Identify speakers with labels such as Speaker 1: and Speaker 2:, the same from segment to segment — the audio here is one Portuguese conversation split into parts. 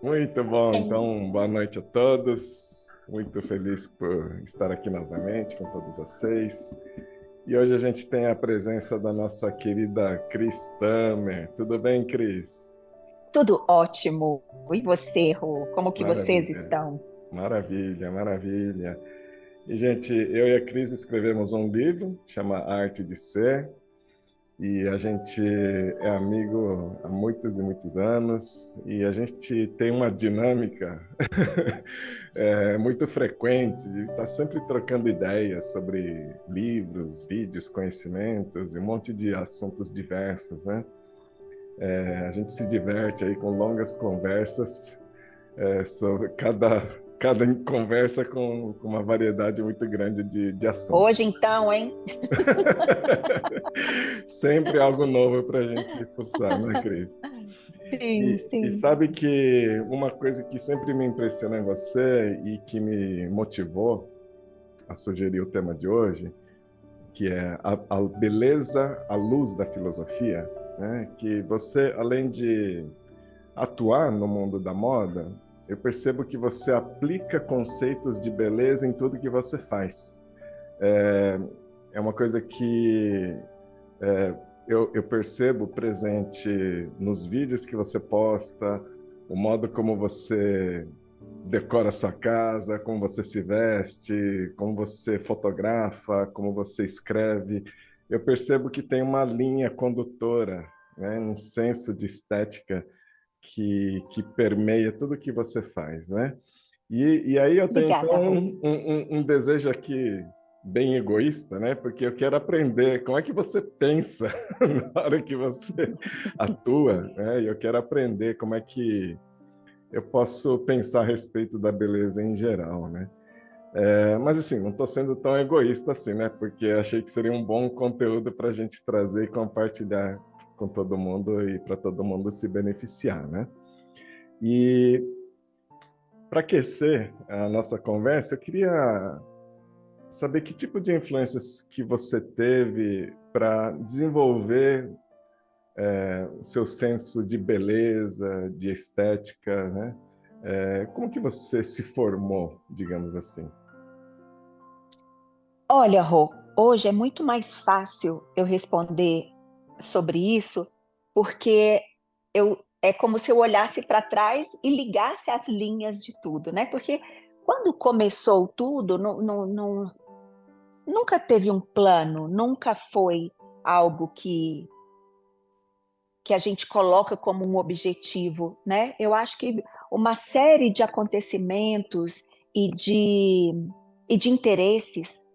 Speaker 1: Muito bom,
Speaker 2: Bem,
Speaker 1: então, boa noite a todos. Muito feliz por estar aqui novamente com todos vocês. E hoje a gente tem a presença da nossa querida Cris Tamer. Tudo bem, Cris?
Speaker 2: tudo ótimo. E você, Rô? Como que vocês
Speaker 1: Maravilha,
Speaker 2: estão?
Speaker 1: maravilha, maravilha. E, gente, eu e a Cris escrevemos um livro, chama Arte de Ser, e a gente é amigo há muitos e muitos anos, e a gente tem uma dinâmica muito frequente de estar sempre trocando ideias sobre livros, vídeos, conhecimentos e um monte de assuntos diversos, né? A gente se diverte aí com longas conversas sobre cada conversa com uma variedade muito grande de
Speaker 2: Hoje,
Speaker 1: assuntos.
Speaker 2: então, hein?
Speaker 1: Sempre algo novo para a gente fuçar, né, Cris?
Speaker 2: Sim,
Speaker 1: E
Speaker 2: sim.
Speaker 1: sabe que uma coisa que sempre me impressionou em você e que me motivou a sugerir o tema de hoje, que é a beleza à luz da filosofia, né? Que você, além de atuar no mundo da moda, eu percebo que você aplica conceitos de beleza em tudo que você faz. É, é uma coisa que eu percebo presente nos vídeos que você posta, o modo como você decora a sua casa, como você se veste, como você fotografa, como você escreve. Eu percebo que tem uma linha condutora, né, um senso de estética que permeia tudo que você faz, né? E aí eu tenho então
Speaker 2: Obrigada, Rô.
Speaker 1: um desejo aqui bem egoísta, né? Porque eu quero aprender como é que você pensa na hora que você atua, né? E eu quero aprender como é que eu posso pensar a respeito da beleza em geral, né? Mas assim, não estou sendo tão egoísta assim, né? Porque achei que seria um bom conteúdo para a gente trazer e compartilhar com todo mundo e para todo mundo se beneficiar, né? E para aquecer a nossa conversa, eu queria saber que tipo de influências que você teve para desenvolver o seu senso de beleza, de estética, né? Como que você se formou, digamos assim?
Speaker 2: Olha, Rô, hoje é muito mais fácil eu responder sobre isso, porque é como se eu olhasse para trás e ligasse as linhas de tudo, né? Porque quando começou tudo, nunca teve um plano, nunca foi algo que a gente coloca como um objetivo, né? Eu acho que uma série de acontecimentos e e de interesses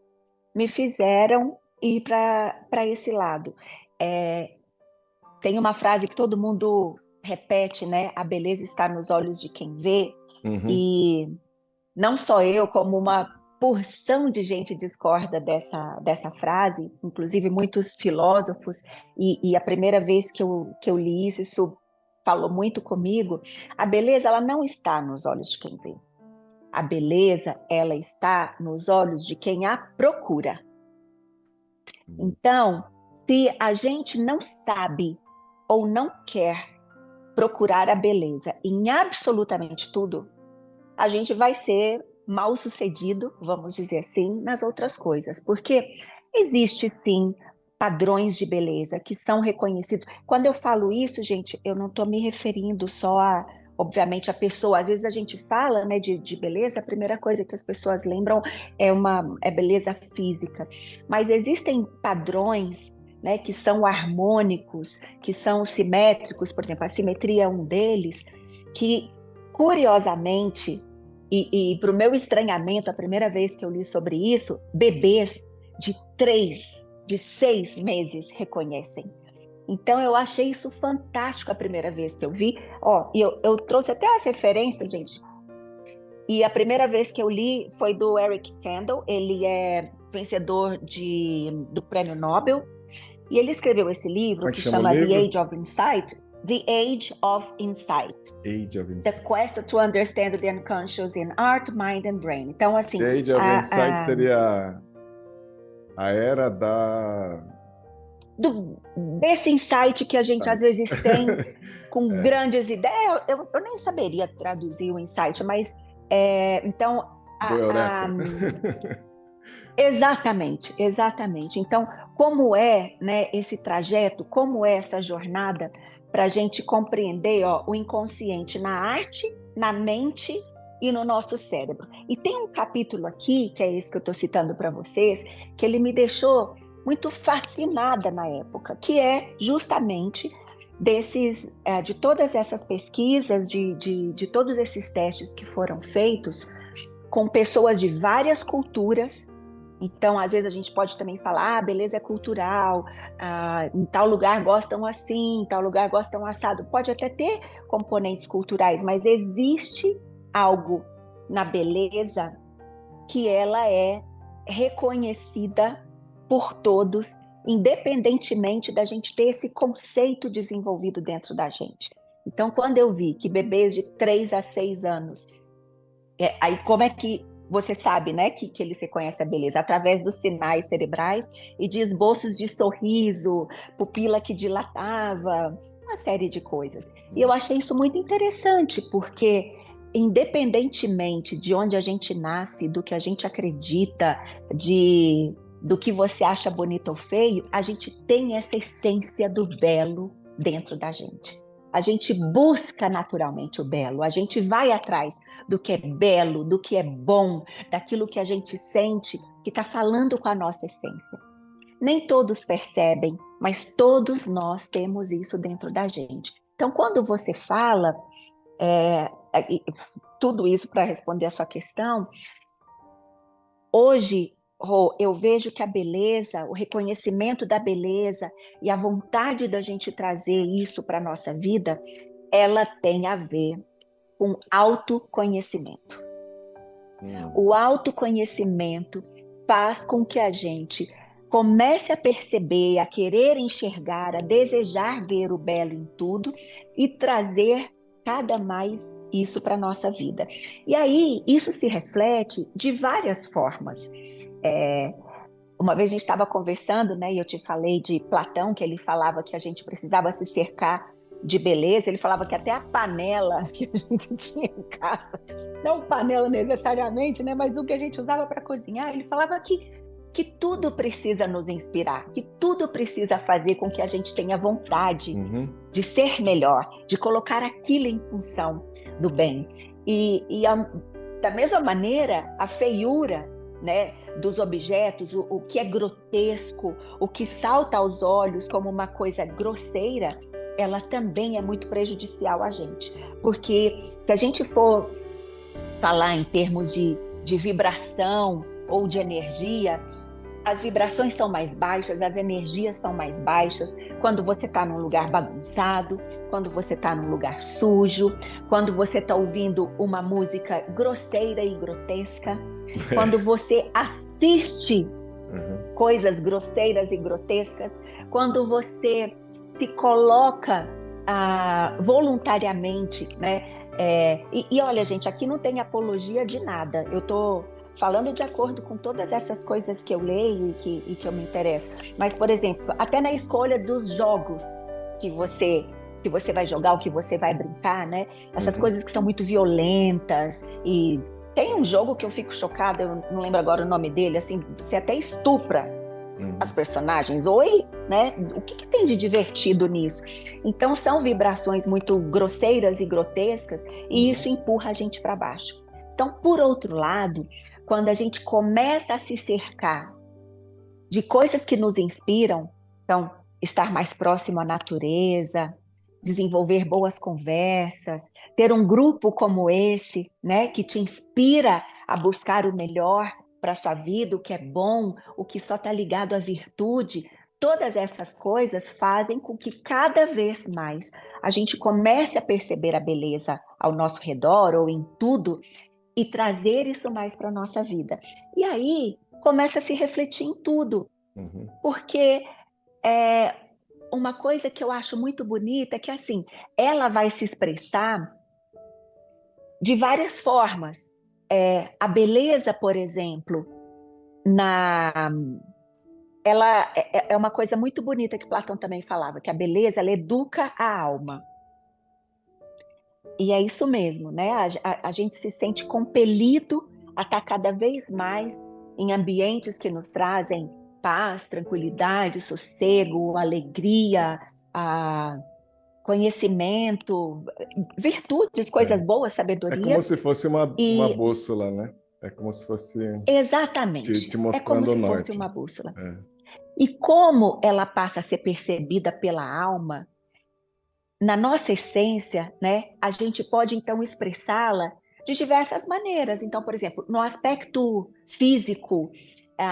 Speaker 2: me fizeram ir para esse lado. É, tem uma frase que todo mundo repete, né? A beleza está nos olhos de quem vê,
Speaker 1: Uhum.
Speaker 2: e não só eu, como uma porção de gente discorda dessa frase, inclusive muitos filósofos, e a primeira vez que eu li isso, isso falou muito comigo. A beleza, ela não está nos olhos de quem vê. A beleza, ela está nos olhos de quem a procura. Então, se a gente não sabe ou não quer procurar a beleza em absolutamente tudo, a gente vai ser mal sucedido, vamos dizer assim, nas outras coisas, porque existe sim padrões de beleza que são reconhecidos. Quando eu falo isso, gente, eu não estou me referindo só a, obviamente, a pessoa. Às vezes a gente fala, né, de beleza, a primeira coisa que as pessoas lembram é beleza física, mas existem padrões, né, que são harmônicos, que são simétricos, por exemplo, a simetria é um deles, que curiosamente e para o meu estranhamento, a primeira vez que eu li sobre isso, bebês de 6 meses reconhecem. Então eu achei isso fantástico a primeira vez que eu vi. Ó, e eu trouxe até as referências, gente. E a primeira vez que eu li foi do Eric Kandel. Ele é vencedor do Prêmio Nobel. E ele escreveu esse livro
Speaker 1: Como é que
Speaker 2: que
Speaker 1: chama o
Speaker 2: chama The
Speaker 1: livro?
Speaker 2: Age of Insight. The Age of Insight.
Speaker 1: Age of
Speaker 2: The
Speaker 1: Insight.
Speaker 2: Quest to Understand the Unconscious in Art, Mind and Brain. Então, assim,
Speaker 1: Age of Insight seria a era da
Speaker 2: desse insight que a gente às
Speaker 1: Insight.
Speaker 2: vezes tem com grandes ideias. Eu nem saberia traduzir o insight, mas então
Speaker 1: Do Eureka.
Speaker 2: exatamente, exatamente. Então, como é, né, esse trajeto, como é essa jornada para a gente compreender, ó, o inconsciente na arte, na mente e no nosso cérebro. E tem um capítulo aqui, que é esse que eu estou citando para vocês, que ele me deixou muito fascinada na época, que é justamente de todas essas pesquisas, de todos esses testes que foram feitos com pessoas de várias culturas. Então, às vezes a gente pode também falar, beleza é cultural, em tal lugar gostam assim, em tal lugar gostam assado. Pode até ter componentes culturais, mas existe algo na beleza que ela é reconhecida por todos, independentemente da gente ter esse conceito desenvolvido dentro da gente. Então, quando eu vi que bebês de 3 a 6 anos, aí como é que você sabe, né, que eles reconhecem a beleza? Através dos sinais cerebrais e de esboços de sorriso, pupila que dilatava, uma série de coisas. E eu achei isso muito interessante, porque independentemente de onde a gente nasce, do que a gente acredita, do que você acha bonito ou feio, a gente tem essa essência do belo dentro da gente. A gente busca naturalmente o belo, a gente vai atrás do que é belo, do que é bom, daquilo que a gente sente que está falando com a nossa essência. Nem todos percebem, mas todos nós temos isso dentro da gente. Então, quando você fala, tudo isso para responder a sua questão, hoje eu vejo que a beleza, o reconhecimento da beleza e a vontade da gente trazer isso para a nossa vida, ela tem a ver com autoconhecimento. O autoconhecimento faz com que a gente comece a perceber, a querer enxergar, a desejar ver o belo em tudo e trazer cada mais isso para a nossa vida. E aí, isso se reflete de várias formas. Uma vez a gente estava conversando, né, e eu te falei de Platão, que ele falava que a gente precisava se cercar de beleza. Ele falava que até a panela que a gente tinha em casa, não panela necessariamente, né, mas o que a gente usava para cozinhar, ele falava que tudo precisa nos inspirar, que tudo precisa fazer com que a gente tenha vontade de ser melhor, de colocar aquilo em função do bem. Da mesma maneira, a feiura, né, dos objetos, o que é grotesco, o que salta aos olhos como uma coisa grosseira, ela também é muito prejudicial a gente. Porque se a gente for falar em termos de vibração ou de energia, as vibrações são mais baixas, as energias são mais baixas quando você está num lugar bagunçado, quando você está num lugar sujo, quando você está ouvindo uma música grosseira e grotesca, quando você assiste coisas grosseiras e grotescas, quando você se coloca voluntariamente, né? E olha, gente, aqui não tem apologia de nada. Eu estou falando de acordo com todas essas coisas que eu leio e que eu me interesso. Mas, por exemplo, até na escolha dos jogos que você vai jogar, o que você vai brincar, né? Essas coisas que são muito violentas. E tem um jogo que eu fico chocada, eu não lembro agora o nome dele, assim, você até estupra as personagens. Oi, né? O que tem de divertido nisso? Então são vibrações muito grosseiras e grotescas e isso empurra a gente para baixo. Então, por outro lado, quando a gente começa a se cercar de coisas que nos inspiram, então estar mais próximo à natureza, desenvolver boas conversas, ter um grupo como esse, né, que te inspira a buscar o melhor para a sua vida, o que é bom, o que só está ligado à virtude, todas essas coisas fazem com que cada vez mais a gente comece a perceber a beleza ao nosso redor ou em tudo e trazer isso mais para a nossa vida. E aí começa a se refletir em tudo, porque uma coisa que eu acho muito bonita é que, assim, ela vai se expressar de várias formas. A beleza, por exemplo, ela é uma coisa muito bonita que Platão também falava, que a beleza, ela educa a alma. E é isso mesmo, né? A gente se sente compelido a estar cada vez mais em ambientes que nos trazem paz, tranquilidade, sossego, alegria, conhecimento, virtudes,
Speaker 1: É.
Speaker 2: coisas boas,
Speaker 1: É como
Speaker 2: sabedoria.
Speaker 1: se fosse uma
Speaker 2: E
Speaker 1: bússola, né? É como se fosse te
Speaker 2: exatamente, é como
Speaker 1: mostrando o
Speaker 2: se fosse
Speaker 1: norte.
Speaker 2: uma bússola.
Speaker 1: É.
Speaker 2: E como ela passa a ser percebida pela alma, na nossa essência, né, a gente pode então expressá-la de diversas maneiras. Então, por exemplo, no aspecto físico,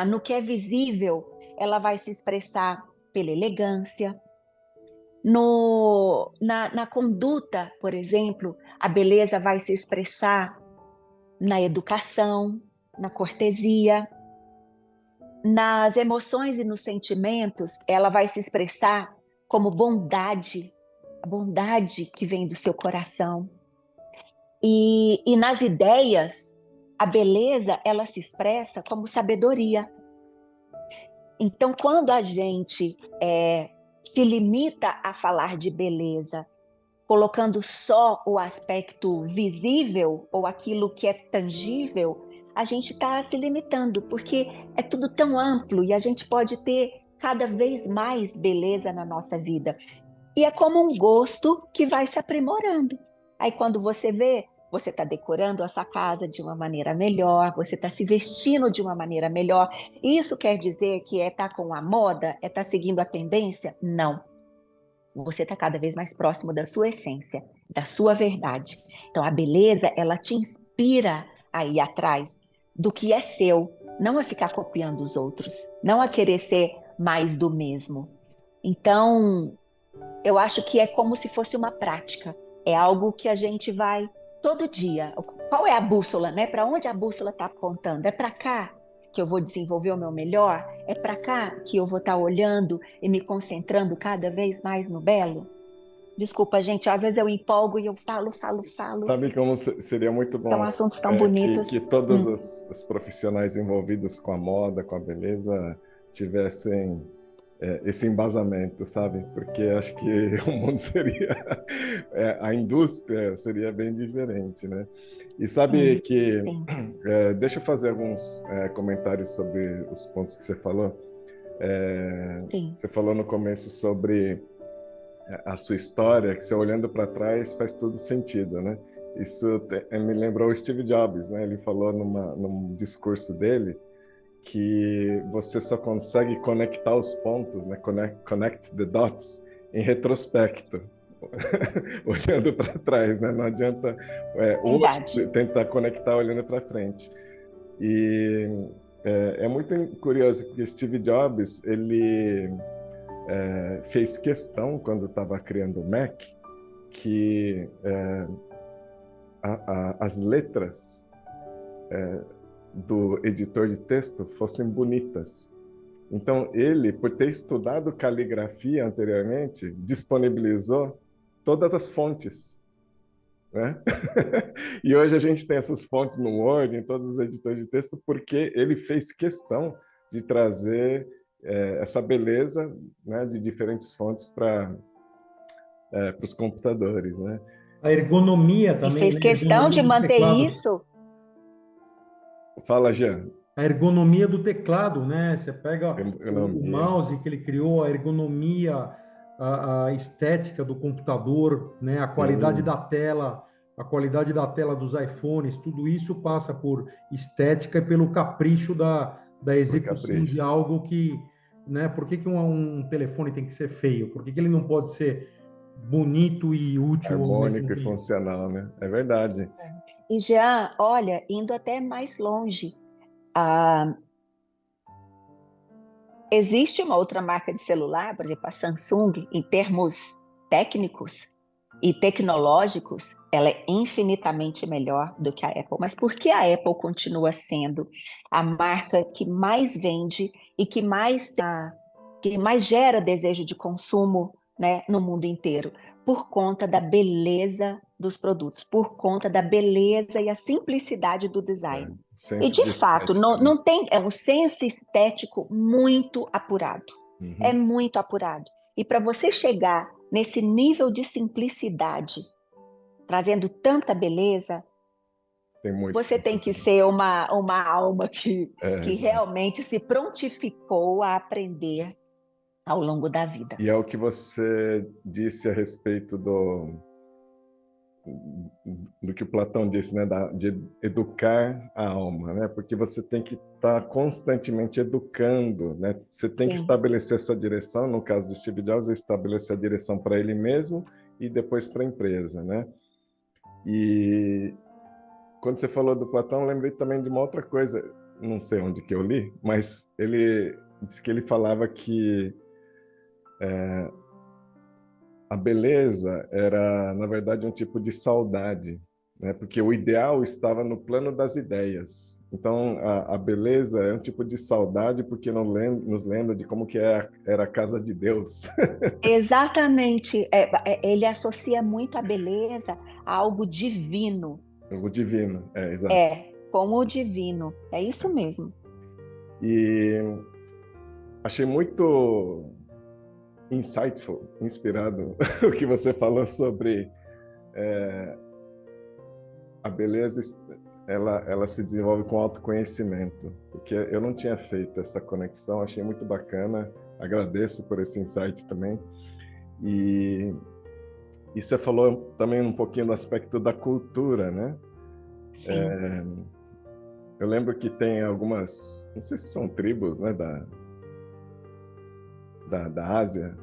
Speaker 2: no que é visível, ela vai se expressar pela elegância. Na conduta, por exemplo, a beleza vai se expressar na educação, na cortesia. Nas emoções e nos sentimentos, ela vai se expressar como bondade, a bondade que vem do seu coração. E nas ideias, a beleza, ela se expressa como sabedoria. Então, quando a gente se limita a falar de beleza, colocando só o aspecto visível ou aquilo que é tangível, a gente está se limitando, porque é tudo tão amplo e a gente pode ter cada vez mais beleza na nossa vida. E é como um gosto que vai se aprimorando. Aí quando você vê, você está decorando a sua casa de uma maneira melhor, você está se vestindo de uma maneira melhor. Isso quer dizer que é estar com a moda, é estar seguindo a tendência? Não. Você está cada vez mais próximo da sua essência, da sua verdade. Então a beleza, ela te inspira a ir atrás do que é seu, não a ficar copiando os outros, não a querer ser mais do mesmo. Então, eu acho que é como se fosse uma prática. É algo que a gente vai todo dia. Qual é a bússola, né? Para onde a bússola está apontando? É para cá que eu vou desenvolver o meu melhor? É para cá que eu vou estar olhando e me concentrando cada vez mais no belo? Desculpa, gente, às vezes eu empolgo e eu falo.
Speaker 1: Sabe como seria muito
Speaker 2: São
Speaker 1: bom
Speaker 2: assuntos tão bonitos.
Speaker 1: que todos
Speaker 2: Hum,
Speaker 1: os profissionais envolvidos com a moda, com a beleza, tivessem esse embasamento, sabe? Porque acho que o mundo seria, a indústria seria bem diferente, né? E sabe
Speaker 2: sim,
Speaker 1: que,
Speaker 2: sim,
Speaker 1: deixa eu fazer alguns comentários sobre os pontos que você falou.
Speaker 2: sim.
Speaker 1: Você falou no começo sobre a sua história, que você olhando para trás faz todo sentido, né? Isso me lembrou o Steve Jobs, né? Ele falou num discurso dele que você só consegue conectar os pontos, né? Connect the dots em retrospecto, olhando para trás, né? Não adianta hoje
Speaker 2: Verdade.
Speaker 1: tentar conectar olhando para frente. E é muito curioso porque Steve Jobs ele fez questão quando estava criando o Mac que as letras do editor de texto fossem bonitas. Então, ele, por ter estudado caligrafia anteriormente, disponibilizou todas as fontes, né? E hoje a gente tem essas fontes no Word, em todos os editores de texto, porque ele fez questão de trazer essa beleza, né, de diferentes fontes para os computadores, né?
Speaker 3: A ergonomia
Speaker 2: E
Speaker 3: também,
Speaker 2: fez
Speaker 3: né? A
Speaker 2: questão
Speaker 3: ergonomia
Speaker 2: de
Speaker 3: do
Speaker 2: manter
Speaker 3: teclado.
Speaker 2: isso.
Speaker 1: Fala, Jean.
Speaker 3: A ergonomia do teclado, né? Você pega o
Speaker 1: Economia.
Speaker 3: mouse que ele criou, a ergonomia, a estética do computador, né?
Speaker 1: Sim,
Speaker 3: A qualidade da tela dos iPhones, tudo isso passa por estética e pelo capricho da
Speaker 1: por
Speaker 3: execução de
Speaker 1: capricho.
Speaker 3: algo que, né? Por que que um telefone tem que ser feio? Por que que ele não pode ser bonito e útil ao mesmo
Speaker 1: Harmônico e
Speaker 3: tempo?
Speaker 1: funcional, né? É verdade.
Speaker 2: E já, olha, indo até mais longe, ah, existe uma outra marca de celular, por exemplo, a Samsung, em termos técnicos e tecnológicos, ela é infinitamente melhor do que a Apple. Mas por que a Apple continua sendo a marca que mais vende e que mais gera desejo de consumo, né, no mundo inteiro? Por conta da beleza dos produtos, por conta da beleza e a simplicidade do design. E
Speaker 1: Senso
Speaker 2: de
Speaker 1: de
Speaker 2: fato,
Speaker 1: estética,
Speaker 2: não,
Speaker 1: né?
Speaker 2: não tem, é um senso estético muito apurado. É
Speaker 1: Uhum.
Speaker 2: muito apurado. E para você chegar nesse nível de simplicidade, trazendo tanta beleza,
Speaker 1: Tem muito.
Speaker 2: você tem que ser uma alma que
Speaker 1: Exato.
Speaker 2: realmente se prontificou a aprender ao longo da vida.
Speaker 1: E é o que você disse a respeito do que o Platão disse, né, de educar a alma, né? Porque você tem que estar constantemente educando, né? Você tem que
Speaker 2: Sim.
Speaker 1: estabelecer essa direção, no caso de Steve Jobs, é estabelecer a direção para ele mesmo e depois para a empresa, né? E quando você falou do Platão, eu lembrei também de uma outra coisa, não sei onde que eu li, mas ele disse que ele falava que a beleza era, na verdade, um tipo de saudade, né? Porque o ideal estava no plano das ideias. Então, a beleza é um tipo de saudade porque nos lembra de como que era a casa de Deus.
Speaker 2: Exatamente. Ele associa muito a beleza a algo divino.
Speaker 1: O divino, exato.
Speaker 2: Como o divino. É isso mesmo.
Speaker 1: E achei muito insightful, inspirado, o que você falou sobre a beleza, ela se desenvolve com autoconhecimento, porque eu não tinha feito essa conexão, achei muito bacana, agradeço por esse insight também. E você falou também um pouquinho do aspecto da cultura, né?
Speaker 2: Sim.
Speaker 1: Eu lembro que tem algumas, não sei se são tribos, né, da Ásia,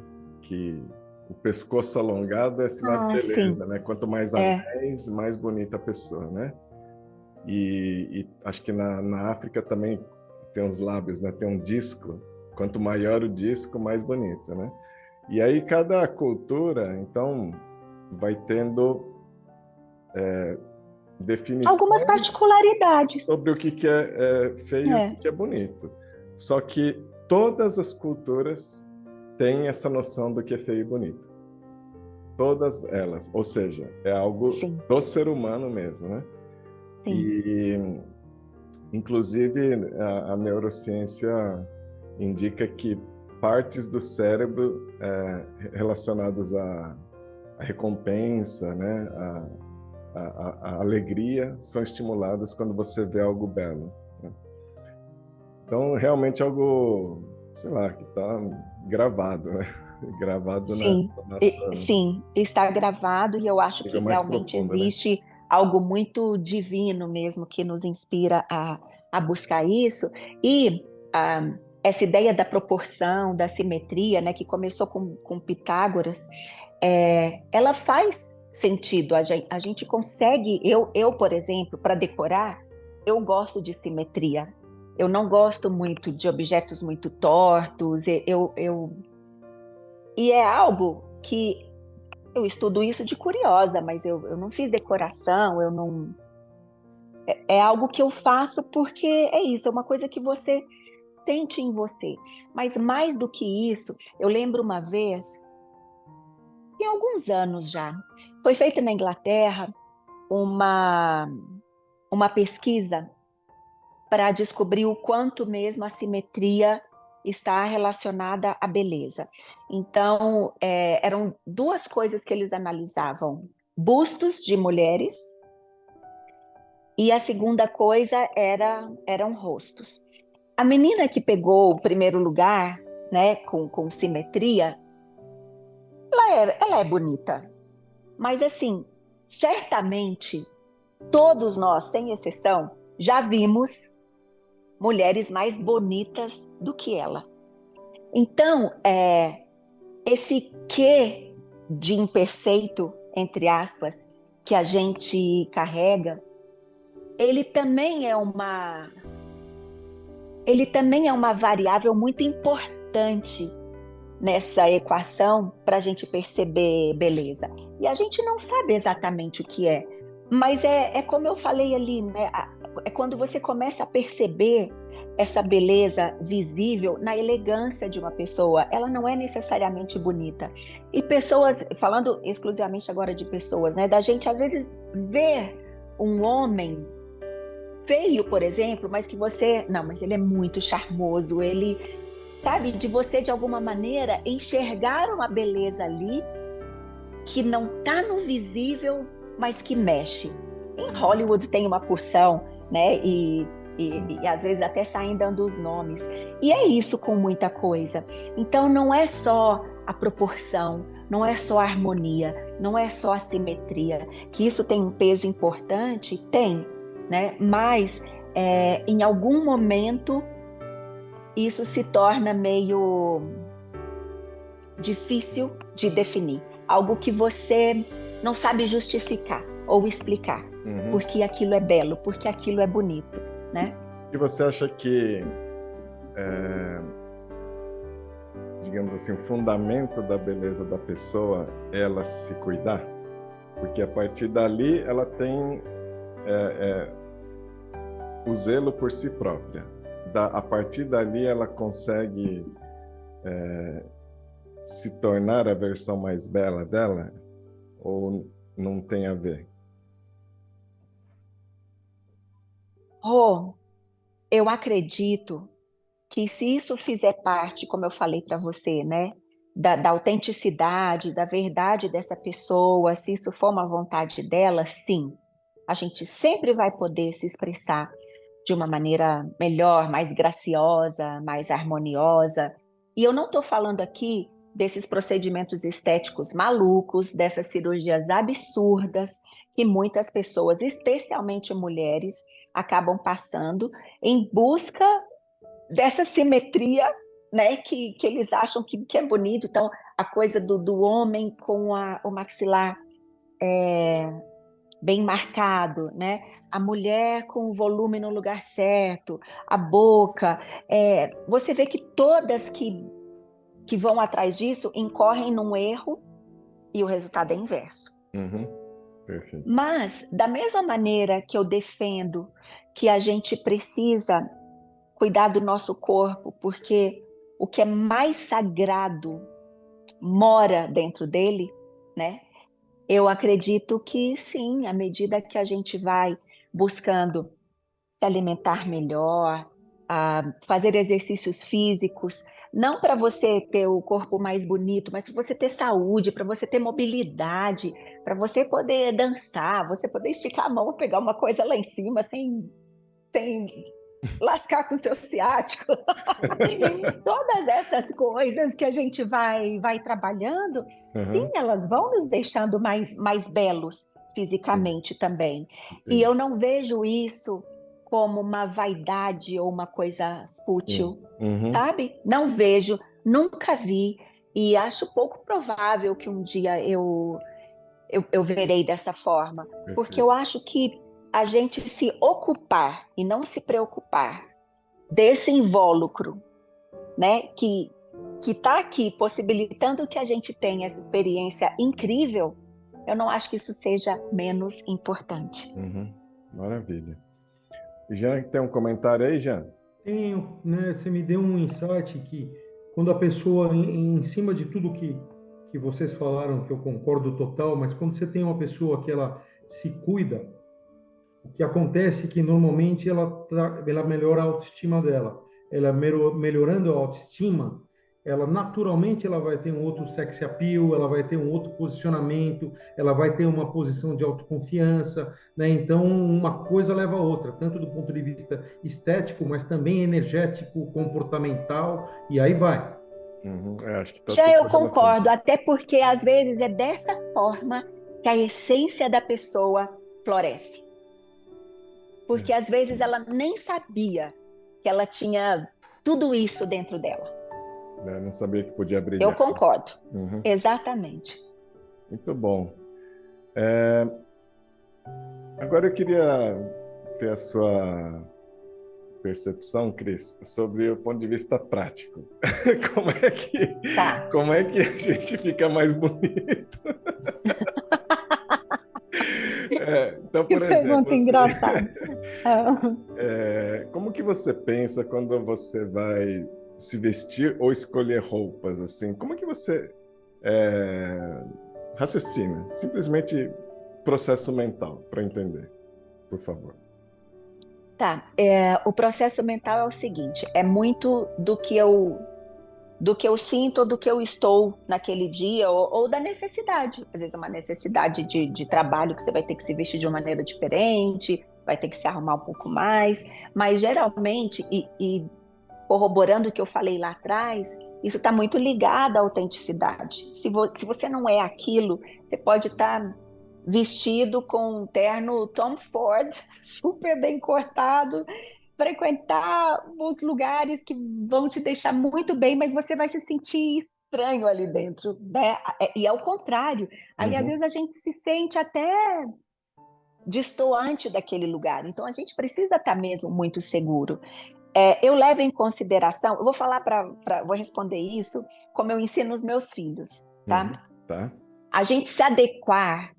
Speaker 1: que o pescoço alongado é sinal de beleza,
Speaker 2: sim.
Speaker 1: né? Quanto mais anéis, mais bonita a pessoa, né? E acho que na África também tem os lábios, né? Tem um disco. Quanto maior o disco, mais bonito, né? E aí cada cultura, então, vai tendo definição
Speaker 2: Algumas particularidades.
Speaker 1: sobre o que é feio e o que é bonito. Só que todas as culturas têm essa noção do que é feio e bonito. Todas elas. Ou seja, é algo do ser humano mesmo, né?
Speaker 2: Sim.
Speaker 1: E, inclusive, a neurociência indica que partes do cérebro relacionadas à recompensa, né? A alegria são estimuladas quando você vê algo belo, né? Então, realmente algo, sei lá, que está gravado, né? Gravado
Speaker 2: Sim,
Speaker 1: na nossa
Speaker 2: sim, está gravado e eu acho que
Speaker 1: nível mais
Speaker 2: realmente
Speaker 1: profundo, né?
Speaker 2: existe algo muito divino mesmo que nos inspira a buscar isso. E essa ideia da proporção, da simetria, né, que começou com Pitágoras, ela faz sentido. A gente consegue, por exemplo, para decorar, eu gosto de simetria. Eu não gosto muito de objetos muito tortos. E é algo que eu estudo isso de curiosa, mas eu não fiz decoração, eu não. É algo que eu faço porque é isso, é uma coisa que você sente em você. Mas mais do que isso, eu lembro uma vez, tem alguns anos já, foi feita na Inglaterra uma pesquisa para descobrir o quanto mesmo a simetria está relacionada à beleza. Então, eram duas coisas que eles analisavam: bustos de mulheres, e a segunda coisa eram rostos. A menina que pegou o primeiro lugar, né, com simetria, ela é bonita, mas assim, certamente todos nós, sem exceção, já vimos mulheres mais bonitas do que ela. Então, esse quê de imperfeito, entre aspas, que a gente carrega, ele também é uma variável muito importante nessa equação para a gente perceber beleza. E a gente não sabe exatamente o que é, mas é como eu falei ali, né? É quando você começa a perceber essa beleza visível na elegância de uma pessoa. Ela não é necessariamente bonita. E pessoas, falando exclusivamente agora de pessoas, né? Da gente às vezes ver um homem feio, por exemplo, mas que você, não, mas ele é muito charmoso, ele, sabe, de você de alguma maneira enxergar uma beleza ali que não está no visível, mas que mexe. Em Hollywood tem uma porção, né? E às vezes até saem dando os nomes. E é isso com muita coisa. Então não é só a proporção, não é só a harmonia, não é só a simetria, que isso tem um peso importante, tem, né? Mas em algum momento isso se torna meio difícil de definir, algo que você não sabe justificar ou explicar, porque aquilo é belo, porque aquilo é bonito, né?
Speaker 1: E você acha que, digamos assim, o fundamento da beleza da pessoa é ela se cuidar? Porque a partir dali ela tem o zelo por si própria. A partir dali ela consegue se tornar a versão mais bela dela? Ou não tem a ver?
Speaker 2: Eu acredito que se isso fizer parte, como eu falei para você, né, da autenticidade, da verdade dessa pessoa, se isso for uma vontade dela, sim, a gente sempre vai poder se expressar de uma maneira melhor, mais graciosa, mais harmoniosa. E eu não estou falando aqui desses procedimentos estéticos malucos, dessas cirurgias absurdas que muitas pessoas, especialmente mulheres, acabam passando em busca dessa simetria, né, que eles acham que é bonito. Então, a coisa do homem com o maxilar bem marcado, né? A mulher com o volume no lugar certo, a boca. Você vê que todas que vão atrás disso incorrem num erro e o resultado é inverso.
Speaker 1: Perfeito.
Speaker 2: Mas, da mesma maneira que eu defendo que a gente precisa cuidar do nosso corpo, porque o que é mais sagrado mora dentro dele, né? Eu acredito que sim, à medida que a gente vai buscando se alimentar melhor, fazer exercícios físicos, não para você ter o corpo mais bonito, mas para você ter saúde, para você ter mobilidade, para você poder dançar, você poder esticar a mão, pegar uma coisa lá em cima sem lascar com o seu ciático. Todas essas coisas que a gente vai trabalhando, sim, elas vão nos deixando mais belos fisicamente também. E eu não vejo isso como uma vaidade ou uma coisa fútil, sabe? Não vejo, nunca vi, e acho pouco provável que um dia eu verei dessa forma, porque eu acho que a gente se ocupar e não se preocupar desse invólucro, né, que está aqui possibilitando que a gente tenha essa experiência incrível, eu não acho que isso seja menos importante.
Speaker 1: Maravilha. Jean, tem um comentário aí, Jean?
Speaker 3: Tenho, né? Você me deu um insight que quando a pessoa, em cima de tudo que vocês falaram, que eu concordo total, mas quando você tem uma pessoa que ela se cuida, o que acontece é que normalmente ela melhora a autoestima dela. Ela melhorando a autoestima, ela naturalmente ela vai ter um outro sex appeal, ela vai ter um outro posicionamento, ela vai ter uma posição de autoconfiança, né? Então uma coisa leva a outra, tanto do ponto de vista estético, mas também energético, comportamental, e aí vai.
Speaker 1: Acho que tá
Speaker 2: Já
Speaker 1: tudo
Speaker 2: eu concordo,
Speaker 1: relacionado.
Speaker 2: até porque às vezes é dessa forma que a essência da pessoa floresce. Porque às vezes ela nem sabia que ela tinha tudo isso dentro dela.
Speaker 1: Não sabia que podia brilhar.
Speaker 2: Eu concordo, exatamente.
Speaker 1: Muito bom. Agora eu queria ter a sua percepção, Cris, sobre o ponto de vista prático.
Speaker 2: Tá.
Speaker 1: Como é que a gente fica mais bonito? Então,
Speaker 2: Que
Speaker 1: por exemplo,
Speaker 2: pergunta engraçada.
Speaker 1: como que você pensa quando você vai se vestir ou escolher roupas, assim? Como é que você raciocina? Simplesmente processo mental, para entender, por favor.
Speaker 2: Tá, o processo mental é o seguinte, é muito do que eu do que eu sinto ou do que eu estou naquele dia, ou da necessidade. Às vezes é uma necessidade de trabalho que você vai ter que se vestir de uma maneira diferente, vai ter que se arrumar um pouco mais, mas geralmente, e corroborando o que eu falei lá atrás, isso está muito ligado à autenticidade. Se você não é aquilo, você pode estar vestido com um terno Tom Ford, super bem cortado, frequentar os lugares que vão te deixar muito bem, mas você vai se sentir estranho ali dentro, né? E ao contrário, ali às
Speaker 1: Uhum.
Speaker 2: vezes a gente se sente até destoante daquele lugar. Então a gente precisa estar mesmo muito seguro. Eu levo em consideração, eu vou falar vou responder isso como eu ensino os meus filhos,
Speaker 1: Uhum.
Speaker 2: tá?
Speaker 1: Tá?
Speaker 2: A gente se adequar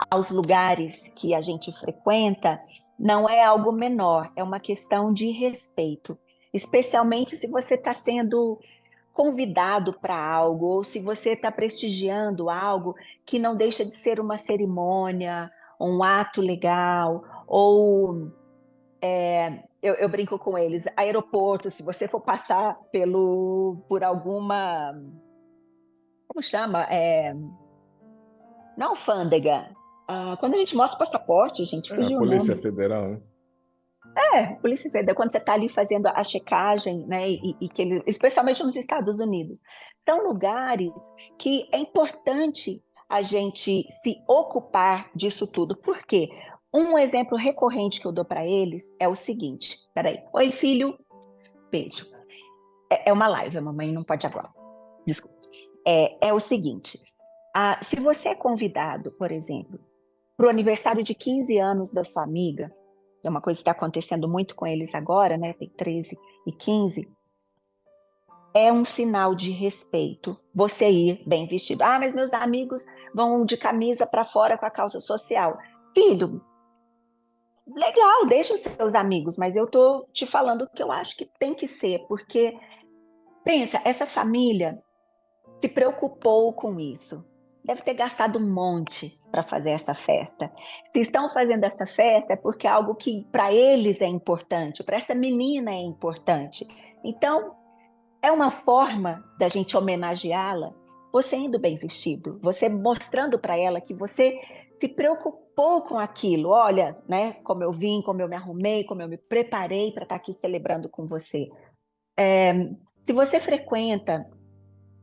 Speaker 2: aos lugares que a gente frequenta não é algo menor, é uma questão de respeito, especialmente se você está sendo convidado para algo ou se você está prestigiando algo que não deixa de ser uma cerimônia, um ato legal, ou eu brinco com eles, aeroporto, se você for passar por alguma, como chama? Não alfândega. Quando a gente mostra o passaporte, gente,
Speaker 1: A
Speaker 2: fugiu o
Speaker 1: Polícia
Speaker 2: nome.
Speaker 1: Federal, né?
Speaker 2: Polícia Federal, quando você está ali fazendo a checagem, né, especialmente nos Estados Unidos, são lugares que é importante a gente se ocupar disso tudo. Por quê? Um exemplo recorrente que eu dou para eles é o seguinte: peraí, oi filho, beijo. É uma live, a mamãe não pode agora. Desculpa. É o seguinte: se você é convidado, por exemplo, para o aniversário de 15 anos da sua amiga, é uma coisa que está acontecendo muito com eles agora, né? Tem 13 e 15. É um sinal de respeito você ir bem vestido. Mas meus amigos vão de camisa para fora com a calça social. Filho, legal, deixa os seus amigos, mas eu tô te falando o que eu acho que tem que ser, porque pensa, essa família se preocupou com isso. Deve ter gastado um monte para fazer essa festa. Se estão fazendo essa festa é porque é algo que para eles é importante, para essa menina é importante. Então, é uma forma da gente homenageá-la, você indo bem vestido, você mostrando para ela que você se preocupou com aquilo. Olha, né, como eu vim, como eu me arrumei, como eu me preparei para estar aqui celebrando com você. Se você frequenta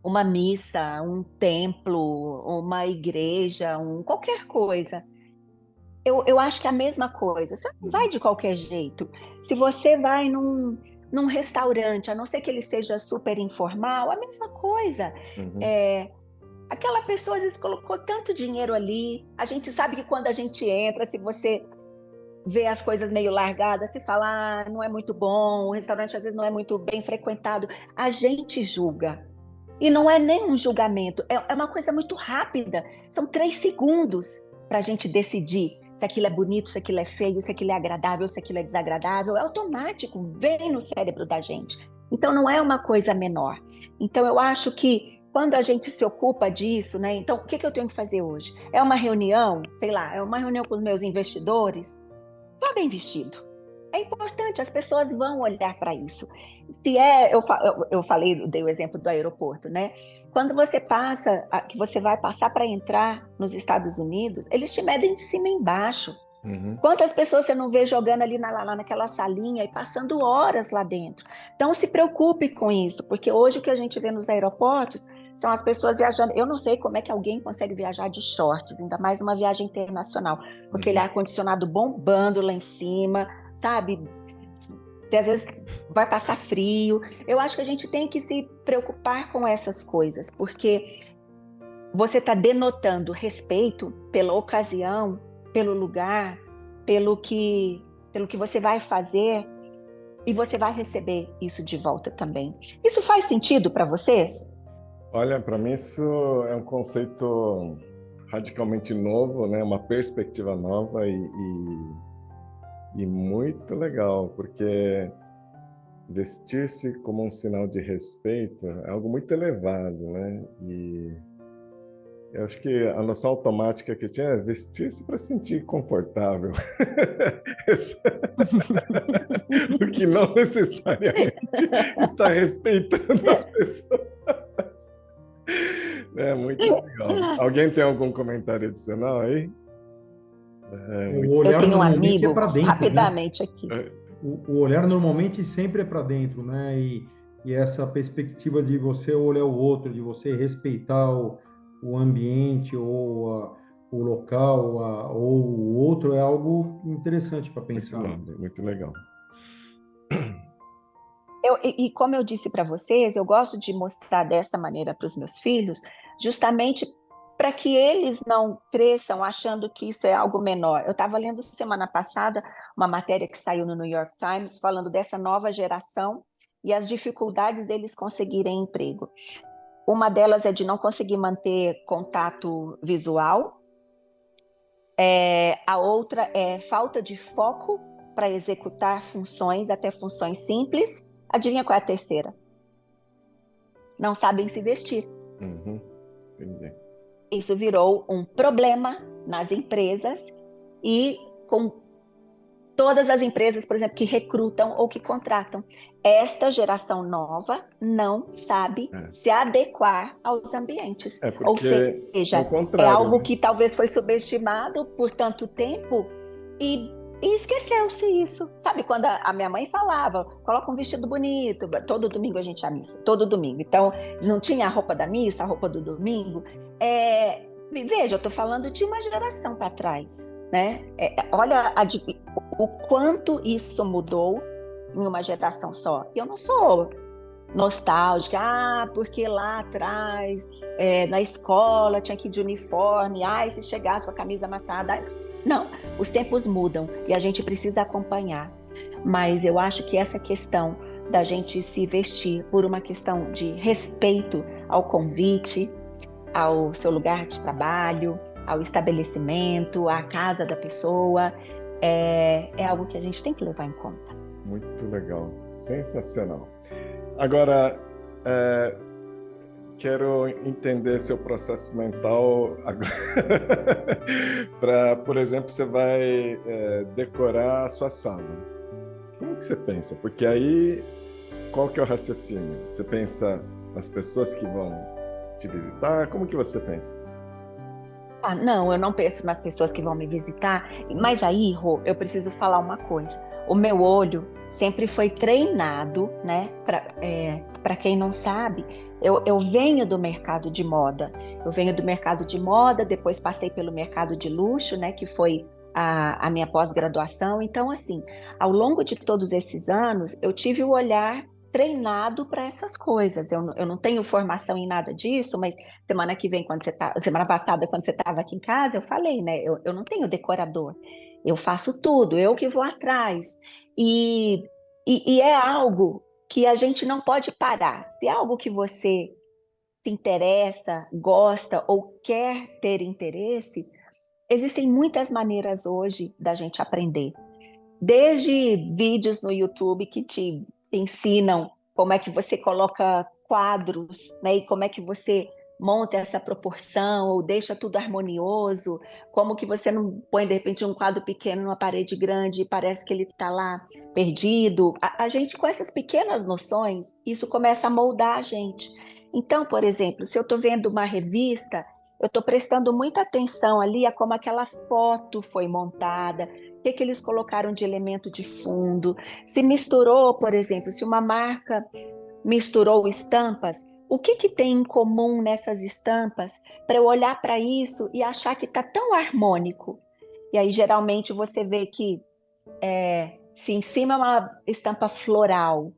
Speaker 2: uma missa, um templo, uma igreja, qualquer coisa. Eu acho que é a mesma coisa. Você não vai
Speaker 1: Uhum.
Speaker 2: de qualquer jeito. Se você vai num restaurante, a não ser que ele seja super informal, a mesma coisa.
Speaker 1: Uhum.
Speaker 2: É, aquela pessoa às vezes colocou tanto dinheiro ali. A gente sabe que quando a gente entra, se você vê as coisas meio largadas, se fala, não é muito bom, o restaurante às vezes não é muito bem frequentado, a gente julga. E não é nem um julgamento, é uma coisa muito rápida. São 3 segundos para a gente decidir se aquilo é bonito, se aquilo é feio, se aquilo é agradável, se aquilo é desagradável. É automático, vem no cérebro da gente. Então não é uma coisa menor. Então eu acho que quando a gente se ocupa disso, né? Então o que eu tenho que fazer hoje? É uma reunião, sei lá, é uma reunião com os meus investidores? Vá bem vestido. É importante, as pessoas vão olhar para isso. Se eu falei, dei o exemplo do aeroporto, né? Quando você passa, que você vai passar para entrar nos Estados Unidos, eles te medem de cima e embaixo.
Speaker 1: Uhum.
Speaker 2: Quantas pessoas você não vê jogando ali lá naquela salinha e passando horas lá dentro? Então se preocupe com isso, porque hoje o que a gente vê nos aeroportos são as pessoas viajando. Eu não sei como é que alguém consegue viajar de shorts, ainda mais uma viagem internacional, com aquele
Speaker 1: Uhum.
Speaker 2: ar-condicionado bombando lá em cima, sabe? Você, às vezes vai passar frio. Eu acho que a gente tem que se preocupar com essas coisas, porque você está denotando respeito pela ocasião, pelo lugar, pelo que você vai fazer, e você vai receber isso de volta também. Isso faz sentido para vocês?
Speaker 1: Olha, para mim isso é um conceito radicalmente novo, né? Uma perspectiva nova e muito legal, porque vestir-se como um sinal de respeito é algo muito elevado, né? E eu acho que a noção automática que eu tinha é vestir-se para se sentir confortável. O que não necessariamente está respeitando as pessoas. É muito legal. Alguém tem algum comentário adicional aí? É
Speaker 3: O
Speaker 1: muito.
Speaker 2: Eu
Speaker 3: olhar
Speaker 2: tenho um
Speaker 3: normalmente é
Speaker 2: amigo,
Speaker 3: para dentro, né?
Speaker 2: rapidamente aqui.
Speaker 3: O olhar normalmente sempre é para dentro, né? E essa perspectiva de você olhar o outro, de você respeitar o ambiente o local ou o outro é algo interessante para
Speaker 1: Muito
Speaker 3: pensar.
Speaker 1: nobre, muito legal.
Speaker 2: E como eu disse para vocês, eu gosto de mostrar dessa maneira para os meus filhos, justamente para que eles não cresçam achando que isso é algo menor. Eu estava lendo semana passada uma matéria que saiu no New York Times falando dessa nova geração e as dificuldades deles conseguirem emprego. Uma delas é de não conseguir manter contato visual, a outra é falta de foco para executar funções, até funções simples. Adivinha qual é a terceira? Não sabem se vestir.
Speaker 1: Uhum, entendi.
Speaker 2: Isso virou um problema nas empresas e com todas as empresas, por exemplo, que recrutam ou que contratam. Esta geração nova não sabe
Speaker 1: É,
Speaker 2: se adequar aos ambientes.
Speaker 1: é
Speaker 2: Ou
Speaker 1: porque é o
Speaker 2: seja, é
Speaker 1: contrário,
Speaker 2: algo
Speaker 1: né?
Speaker 2: que talvez foi subestimado por tanto tempo e, e esqueceu-se isso. Sabe, quando a minha mãe falava, coloca um vestido bonito, todo domingo a gente ia à missa, todo domingo. Então, não tinha a roupa da missa, a roupa do domingo. Veja, eu estou falando de uma geração para trás, né? Olha o quanto isso mudou em uma geração só. E eu não sou nostálgica, porque lá atrás, na escola, tinha que ir de uniforme, se chegasse com a camisa amassada. Não, os tempos mudam e a gente precisa acompanhar. Mas eu acho que essa questão da gente se vestir por uma questão de respeito ao convite, ao seu lugar de trabalho, ao estabelecimento, à casa da pessoa, é algo que a gente tem que levar em conta.
Speaker 1: Muito legal, sensacional. Agora, quero entender seu processo mental agora. Para, por exemplo, você vai decorar a sua sala. Como que você pensa? Porque aí, qual que é o raciocínio? Você pensa nas pessoas que vão te visitar? Como que você pensa?
Speaker 2: Não, eu não penso nas pessoas que vão me visitar, mas aí, Rô, eu preciso falar uma coisa. O meu olho sempre foi treinado, né? Para quem não sabe, eu venho do mercado de moda. Eu venho do mercado de moda, depois passei pelo mercado de luxo, né? Que foi a minha pós-graduação. Então, assim, ao longo de todos esses anos, eu tive o olhar treinado para essas coisas. Eu não tenho formação em nada disso, mas semana que vem, semana passada, quando você estava aqui em casa, eu falei, né? Eu não tenho decorador, eu faço tudo, eu que vou atrás. E, e é algo que a gente não pode parar. Se é algo que você se interessa, gosta ou quer ter interesse, existem muitas maneiras hoje da gente aprender. Desde vídeos no YouTube que te ensinam como é que você coloca quadros, né? E como é que você monta essa proporção ou deixa tudo harmonioso, como que você não põe, de repente, um quadro pequeno numa parede grande e parece que ele está lá perdido. A gente, com essas pequenas noções, isso começa a moldar a gente. Então, por exemplo, se eu estou vendo uma revista, eu estou prestando muita atenção ali a como aquela foto foi montada, o que eles colocaram de elemento de fundo, se misturou, por exemplo, se uma marca misturou estampas, o que tem em comum nessas estampas para eu olhar para isso e achar que está tão harmônico? E aí, geralmente, você vê que se em cima é uma estampa floral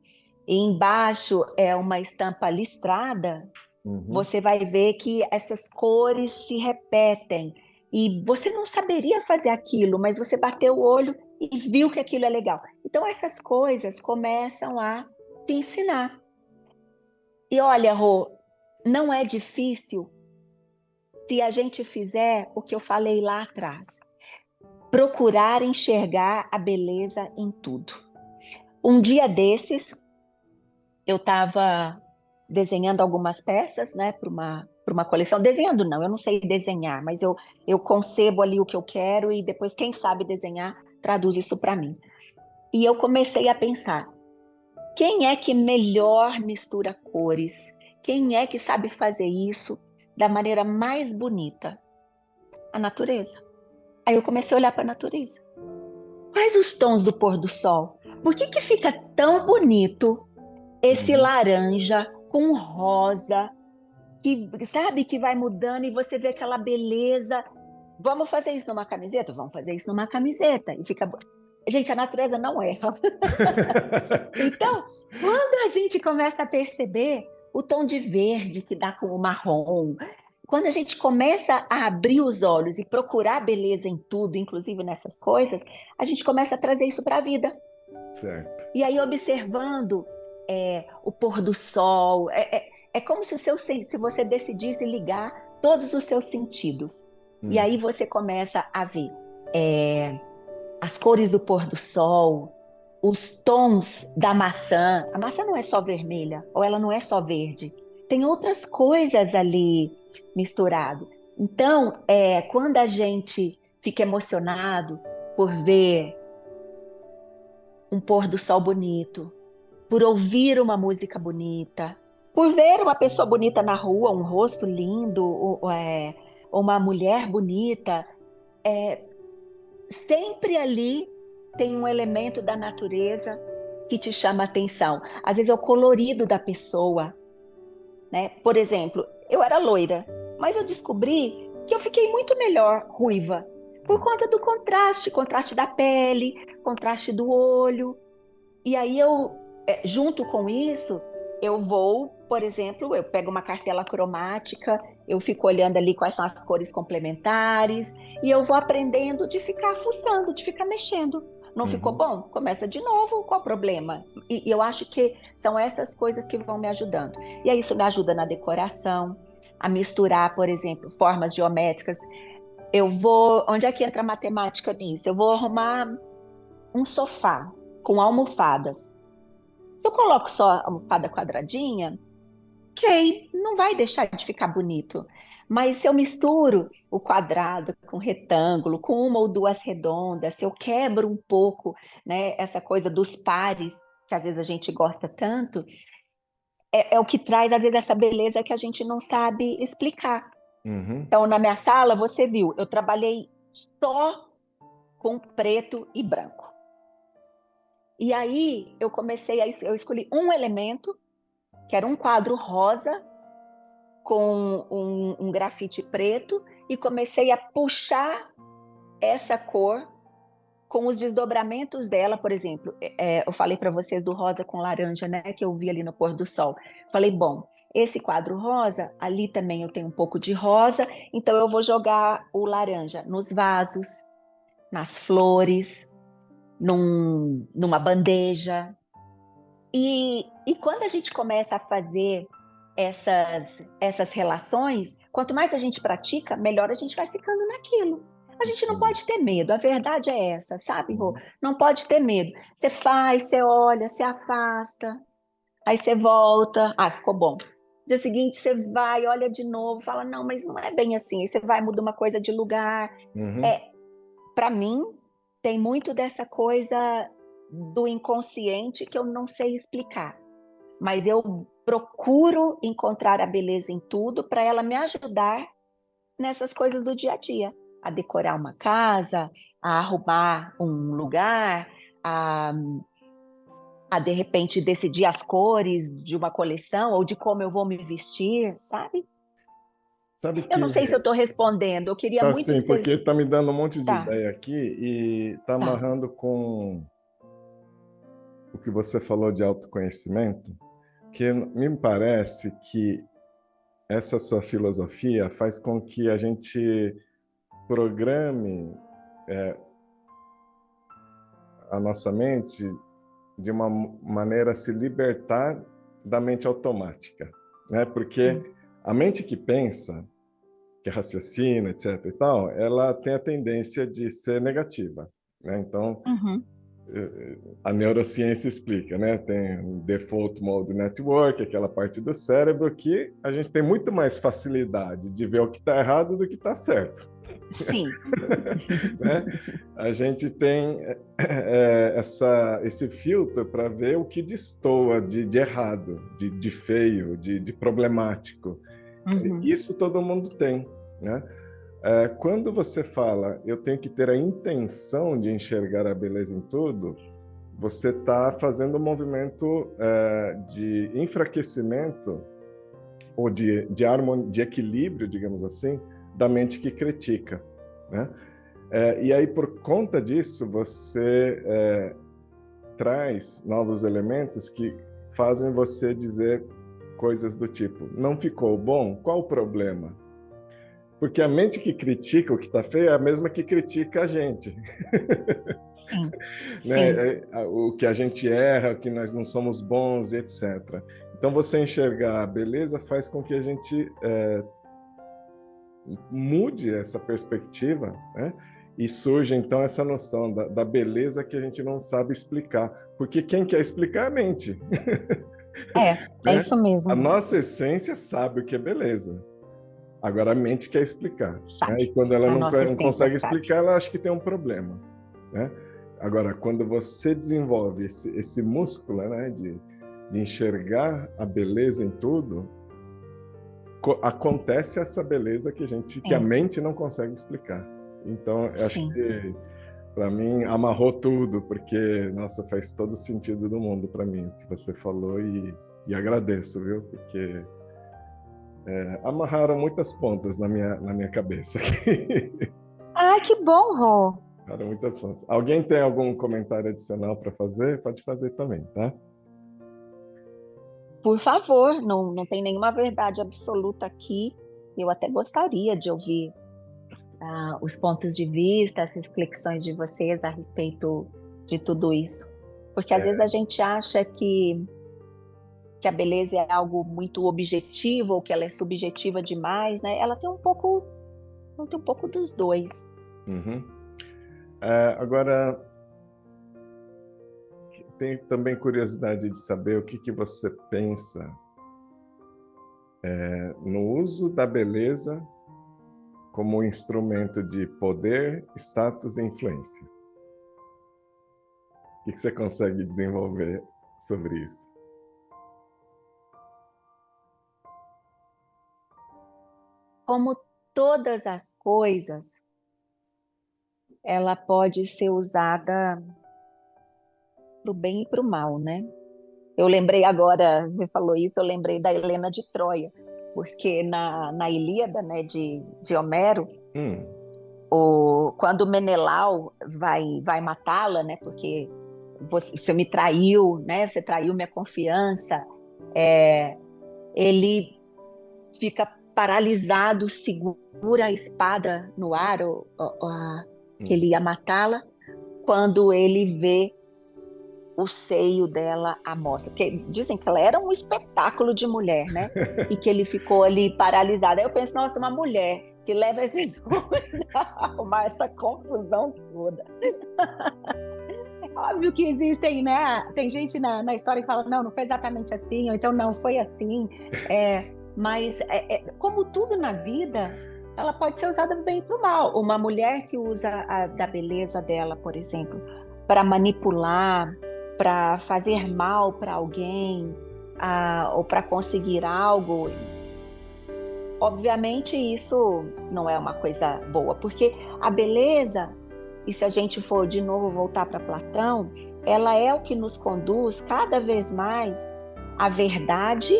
Speaker 2: e embaixo é uma estampa listrada,
Speaker 1: Uhum.
Speaker 2: você vai ver que essas cores se repetem. E você não saberia fazer aquilo, mas você bateu o olho e viu que aquilo é legal. Então, essas coisas começam a te ensinar. E olha, Rô, não é difícil se a gente fizer o que eu falei lá atrás. Procurar enxergar a beleza em tudo. Um dia desses, eu estava desenhando algumas peças, né, para uma coleção. Desenhando não, eu não sei desenhar, mas eu concebo ali o que eu quero e depois quem sabe desenhar traduz isso para mim. E eu comecei a pensar, quem é que melhor mistura cores? Quem é que sabe fazer isso da maneira mais bonita? A natureza. Aí eu comecei a olhar para a natureza. Quais os tons do pôr do sol? Por que que fica tão bonito esse
Speaker 1: Uhum.
Speaker 2: laranja com rosa, que sabe que vai mudando e você vê aquela beleza? Vamos fazer isso numa camiseta? Vamos fazer isso numa camiseta. E fica. Gente, a natureza não erra. Então, quando a gente começa a perceber o tom de verde que dá com o marrom, quando a gente começa a abrir os olhos e procurar beleza em tudo, inclusive nessas coisas, a gente começa a trazer isso para a vida.
Speaker 1: Certo.
Speaker 2: E aí, observando o pôr do sol, é como se, se você decidisse ligar todos os seus sentidos. E
Speaker 1: Uhum.
Speaker 2: aí você começa a ver é, as cores do pôr do sol, os tons da maçã. A maçã não é só vermelha, ou ela não é só verde. Tem outras coisas ali misturado. Então, quando a gente fica emocionado por ver um pôr do sol bonito, por ouvir uma música bonita, por ver uma pessoa bonita na rua, um rosto lindo, ou uma mulher bonita, sempre ali tem um elemento da natureza que te chama a atenção. Às vezes é o colorido da pessoa, né? Por exemplo, eu era loira, mas eu descobri que eu fiquei muito melhor ruiva por conta do contraste, contraste da pele, contraste do olho. E aí junto com isso, eu vou, por exemplo, eu pego uma cartela cromática, eu fico olhando ali quais são as cores complementares, e eu vou aprendendo de ficar fuçando, de ficar mexendo. Não ficou
Speaker 1: Uhum.
Speaker 2: bom? Começa de novo, qual o problema? E eu acho que são essas coisas que vão me ajudando. E aí isso me ajuda na decoração, a misturar, por exemplo, formas geométricas. Onde é que entra a matemática nisso? Eu vou arrumar um sofá com almofadas. Se eu coloco só a almofada quadradinha, ok, não vai deixar de ficar bonito. Mas se eu misturo o quadrado com o retângulo, com uma ou duas redondas, se eu quebro um pouco, né, essa coisa dos pares, que às vezes a gente gosta tanto, é o que traz, às vezes, essa beleza que a gente não sabe explicar.
Speaker 1: Uhum.
Speaker 2: Então, na minha sala, você viu, eu trabalhei só com preto e branco. E aí, eu escolhi um elemento, que era um quadro rosa, com um grafite preto, e comecei a puxar essa cor com os desdobramentos dela, por exemplo. Eu falei para vocês do rosa com laranja, né, que eu vi ali no pôr do sol. Falei, bom, esse quadro rosa, ali também eu tenho um pouco de rosa, então eu vou jogar o laranja nos vasos, nas flores, numa bandeja. E quando a gente começa a fazer essas relações, quanto mais a gente pratica, melhor a gente vai ficando naquilo. A gente não
Speaker 1: Sim.
Speaker 2: pode ter medo, a verdade é essa, sabe, Rô?
Speaker 1: Uhum.
Speaker 2: Não pode ter medo. Você faz, você olha, você afasta, aí você volta, ficou bom. Dia seguinte você vai, olha de novo, fala, não, mas não é bem assim. Aí você vai, muda uma coisa de lugar.
Speaker 1: Uhum.
Speaker 2: É, para mim, tem muito dessa coisa do inconsciente que eu não sei explicar, mas eu procuro encontrar a beleza em tudo para ela me ajudar nessas coisas do dia a dia, a decorar uma casa, a arrumar um lugar, a, a de repente decidir as cores de uma coleção ou de como eu vou me vestir, sabe?
Speaker 1: Sabe
Speaker 2: Eu não
Speaker 1: que
Speaker 2: sei se eu estou respondendo, eu queria
Speaker 1: tá
Speaker 2: muito
Speaker 1: assim,
Speaker 2: que
Speaker 1: porque
Speaker 2: vocês.
Speaker 1: tá me dando um monte de
Speaker 2: Tá,
Speaker 1: ideia aqui e tá
Speaker 2: tá.
Speaker 1: amarrando com o que você falou de autoconhecimento, que me parece que essa sua filosofia faz com que a gente programe a nossa mente de uma maneira a se libertar da mente automática, né? Porque
Speaker 2: Sim.
Speaker 1: a mente que pensa, que raciocina, etc e tal, ela tem a tendência de ser negativa, né? Então,
Speaker 2: Uhum.
Speaker 1: a neurociência explica, né? Tem o default mode network, aquela parte do cérebro que a gente tem muito mais facilidade de ver o que está errado do que está certo.
Speaker 2: Sim,
Speaker 1: Né? A gente tem esse filtro para ver o que destoa de errado, de feio, de problemático.
Speaker 2: uhum,
Speaker 1: Isso todo mundo tem, né? Quando você fala, eu tenho que ter a intenção de enxergar a beleza em tudo, você está fazendo um movimento de enfraquecimento ou de equilíbrio, digamos assim, da mente que critica, né? E aí, por conta disso, você traz novos elementos que fazem você dizer coisas do tipo: não ficou bom? Qual o problema? Porque a mente que critica o que está feio é a mesma que critica a gente,
Speaker 2: sim, sim,
Speaker 1: né? O que a gente erra, o que nós não somos bons, e etc. Então, você enxergar a beleza faz com que a gente mude essa perspectiva, né? E surge então essa noção da beleza que a gente não sabe explicar, porque quem quer explicar é a mente,
Speaker 2: é
Speaker 1: né?
Speaker 2: isso
Speaker 1: A
Speaker 2: mesmo,
Speaker 1: nossa essência sabe o que é beleza. Agora a mente quer explicar, né? E
Speaker 2: sabe?
Speaker 1: quando ela
Speaker 2: A
Speaker 1: não,
Speaker 2: nossa
Speaker 1: não
Speaker 2: essência
Speaker 1: consegue
Speaker 2: sabe.
Speaker 1: explicar, ela acha que tem um problema, né? Agora, quando você desenvolve esse músculo, né, de enxergar a beleza em tudo, acontece essa beleza que a
Speaker 2: Sim,
Speaker 1: mente não consegue explicar. Então, eu acho
Speaker 2: sim.
Speaker 1: que para mim amarrou tudo, porque nossa, faz todo sentido do mundo para mim o que você falou e agradeço, viu? Porque amarraram muitas pontas na minha cabeça aqui.
Speaker 2: Ah, que bom, Rô.
Speaker 1: Amarraram muitas pontas. Alguém tem algum comentário adicional para fazer? Pode fazer também, tá?
Speaker 2: Por favor, não tem nenhuma verdade absoluta aqui. Eu até gostaria de ouvir os pontos de vista, as reflexões de vocês a respeito de tudo isso. Porque às vezes a gente acha que a beleza é algo muito objetivo ou que ela é subjetiva demais, né? Ela tem um pouco dos dois.
Speaker 1: Uhum. Agora, tenho também curiosidade de saber o que você pensa no uso da beleza como um instrumento de poder, status e influência. O que você consegue desenvolver sobre isso?
Speaker 2: Como todas as coisas, ela pode ser usada para o bem e para o mal, né? Eu lembrei agora, você falou isso, eu lembrei da Helena de Troia, porque na Ilíada, né, de Homero,
Speaker 1: Hum,
Speaker 2: quando Menelau vai matá-la, né, porque você me traiu, né, você traiu minha confiança, ele fica paralisado, segura a espada no ar, que
Speaker 1: hum.
Speaker 2: ele ia matá-la, quando ele vê o seio dela à mostra, porque dizem que ela era um espetáculo de mulher, né? E que ele ficou ali paralisado. Aí eu penso, nossa, uma mulher que leva esse a arrumar essa confusão toda. Óbvio que existem, né? Tem gente na história que fala, não foi exatamente assim, ou então não foi assim. Mas, como tudo na vida, ela pode ser usada do bem e para o mal. Uma mulher que usa da beleza dela, por exemplo, para manipular, para fazer mal para alguém, ou para conseguir algo, obviamente isso não é uma coisa boa, porque a beleza, e se a gente for de novo voltar para Platão, ela é o que nos conduz cada vez mais à verdade